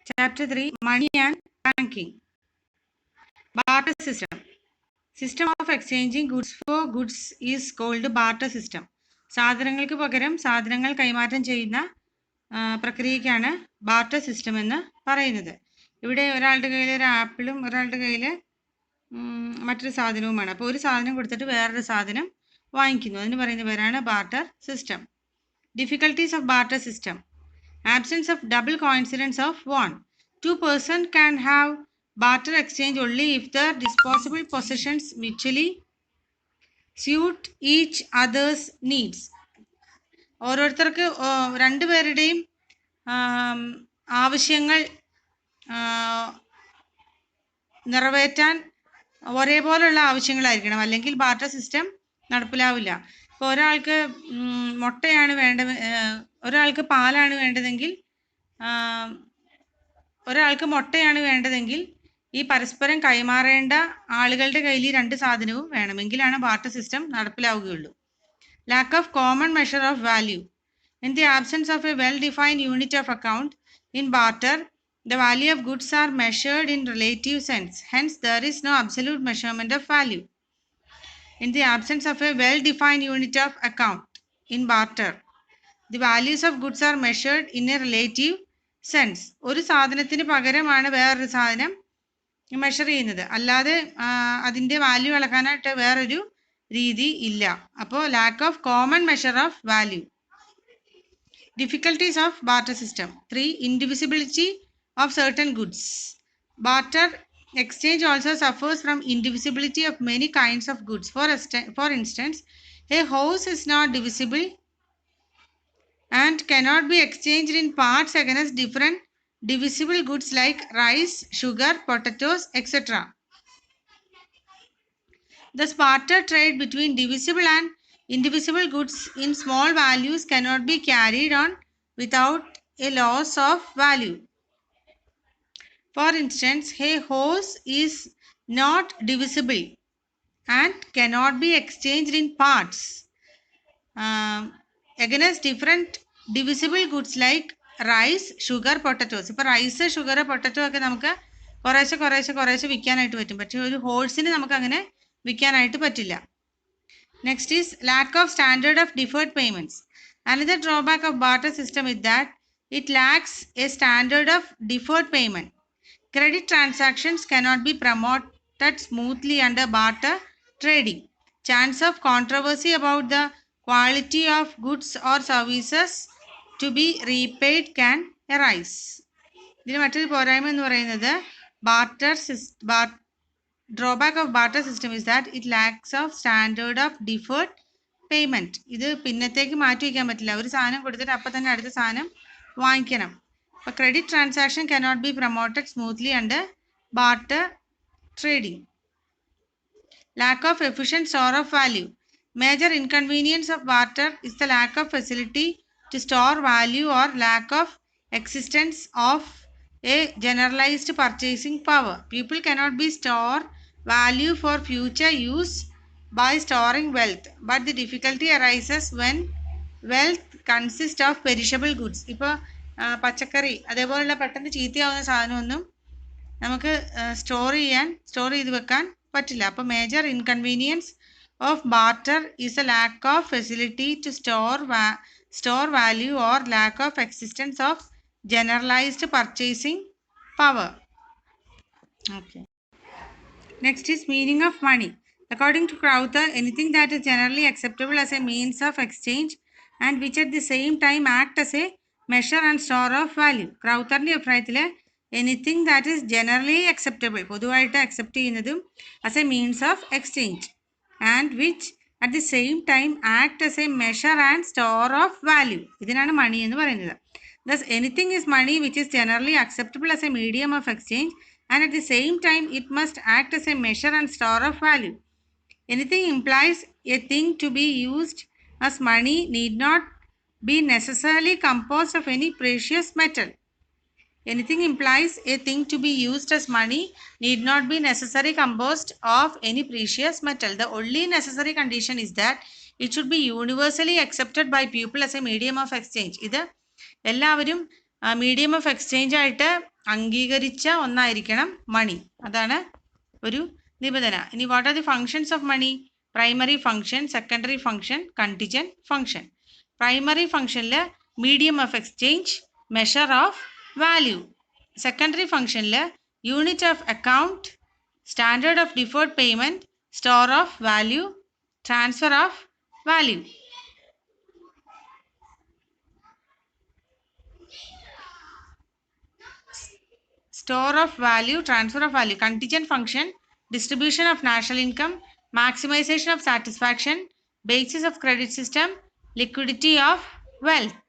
Chapter 3, Money and Banking. Barter system. System of exchanging goods for goods is called barter system. സാധനങ്ങൾക്ക് പകരം സാധനങ്ങൾ കൈമാറ്റം ചെയ്യുന്ന പ്രക്രിയയ്ക്കാണ് barter system എന്ന് പറയുന്നത്. ഇവിടെ ഒരാളുടെ കയ്യിൽ ഒരു ആപ്പിളും ഒരാളുടെ കയ്യിൽ മറ്റൊരു സാധനവുമാണ്. അപ്പോൾ ഒരു സാധനം കൊടുത്തിട്ട് വേറൊരു സാധനം വാങ്ങിക്കുന്നു. അതിന് പറയുന്ന പേരാണ് barter system. Difficulties of barter system. Absence of double coincidence of one. Two persons can have barter exchange only if their disposable possessions mutually suit each other's needs. ഓരോരുത്തർക്ക് രണ്ടുപേരുടെയും ആവശ്യങ്ങൾ നിറവേറ്റാൻ ഒരേപോലുള്ള ആവശ്യങ്ങളായിരിക്കണം, അല്ലെങ്കിൽ ബാർട്ടർ സിസ്റ്റം നടപ്പിലാവില്ല. ഇപ്പോൾ ഒരാൾക്ക് മുട്ടയാണ് ഒരാൾക്ക് പാലാണ് വേണ്ടതെങ്കിൽ ഈ പരസ്പരം കൈമാറേണ്ട ആളുകളുടെ കയ്യിൽ ഈ രണ്ട് സാധനവും വേണമെങ്കിലാണ് ബാർട്ടർ സിസ്റ്റം നടപ്പിലാവുകയുള്ളൂ. Lack of common measure of value. In the absence of a well-defined unit of account in barter, the value of goods are measured in relative sense. Hence, there is no absolute measurement of value. In the absence of a well-defined unit of account in barter, the values of goods are measured in a relative sense. ഒരു സാധനത്തിന് പകരമാണ് വേറൊരു സാധനം measure ചെയ്യുന്നത്, അല്ലാതെ അതിൻ്റെ value അളക്കാനായിട്ട് വേറൊരു രീതി ഇല്ല. അപ്പോൾ lack of common measure of value. Difficulties of barter system. 3. Indivisibility of certain goods. Barter exchange also suffers from indivisibility of many kinds of goods. For instance, a house is not divisible and cannot be exchanged in parts against different divisible goods like rice, sugar, potatoes, etc. Thus, barter trade between divisible and indivisible goods in small values cannot be carried on without a loss of value. For instance, a horse is not divisible and cannot be exchanged in parts against different divisible goods like rice, sugar, potatoes. ഇപ്പോൾ rice, sugar, potato ഒക്കെ നമുക്ക് കുറേശ്ശെ വിൽക്കാനായിട്ട് പറ്റും, പക്ഷേ ഒരു ഹോഴ്സിന് നമുക്ക് അങ്ങനെ വിൽക്കാനായിട്ട് പറ്റില്ല. Next is lack of standard of deferred payments. Another drawback of barter system is that it lakhs A standard of deferred payment. Credit transactions cannot be promoted smoothly under barter trading. Chance of controversy about the quality of goods or services to be repaid can arise. ഇതിന് മറ്റൊരു പോരായ്മ എന്ന് പറയുന്നത് drawback of barter system is that it lacks of standard of deferred payment. ഇത് പിന്നത്തേക്ക് മാറ്റി വയ്ക്കാൻ പറ്റില്ല. ഒരു സാധനം കൊടുത്തിട്ട് അപ്പം തന്നെ അടുത്ത സാധനം വാങ്ങിക്കണം. A credit transaction cannot be promoted smoothly under barter trading. Lack of efficient store of value. Major inconvenience of barter is the lack of facility to store value or lack of existence of a generalized purchasing power. People cannot be store value for future use by storing wealth, but the difficulty arises when wealth consists of perishable goods. ഇപ്പോൾ പച്ചക്കറി അതേപോലുള്ള പെട്ടെന്ന് ചീത്തയാവുന്ന സാധനമൊന്നും നമുക്ക് store ചെയ്ത് വെക്കാൻ പറ്റില്ല. അപ്പോൾ major inconvenience of barter is a lack of facility to store value or lack of existence of generalised purchasing power. Okay, next is meaning of money. According to Crowther, anything that is generally acceptable as a means of exchange and which at the same time act as a measure and store of value. ക്രൗത്തറിൻ്റെ അഭിപ്രായത്തിൽ anything that is generally acceptable, പൊതുവായിട്ട് accept ചെയ്യുന്നതും as A means of exchange and which at the same time act as A measure and store of value, ഇതിനാണ് മണി എന്ന് പറയുന്നത്. Thus, anything is money which is generally acceptable as a medium of exchange and at the same time it must act as a measure and store of value. Anything implies a thing to be used as money need not be necessarily composed of any precious metal. Anything implies a thing to be used as money need not be necessarily composed of any precious metal. The only necessary condition is that it should be universally accepted by people as a medium of exchange. ഇത് എല്ലാവരും medium of exchange ആയിട്ട് അംഗീകരിച്ച ഒന്നായിരിക്കണം മണി. അതാണ് ഒരു നിബന്ധന. ഇനി what are the functions of money? Primary function, secondary function, contingent function. Primary ഫങ്ഷനിൽ medium of exchange, measure of value. Secondary ഫങ്ഷനിൽ unit of account, standard of deferred payment, store of value, transfer of value. Store of value, transfer of value. Contingent function, distribution of national income, maximization of satisfaction, basis of credit system, liquidity of wealth.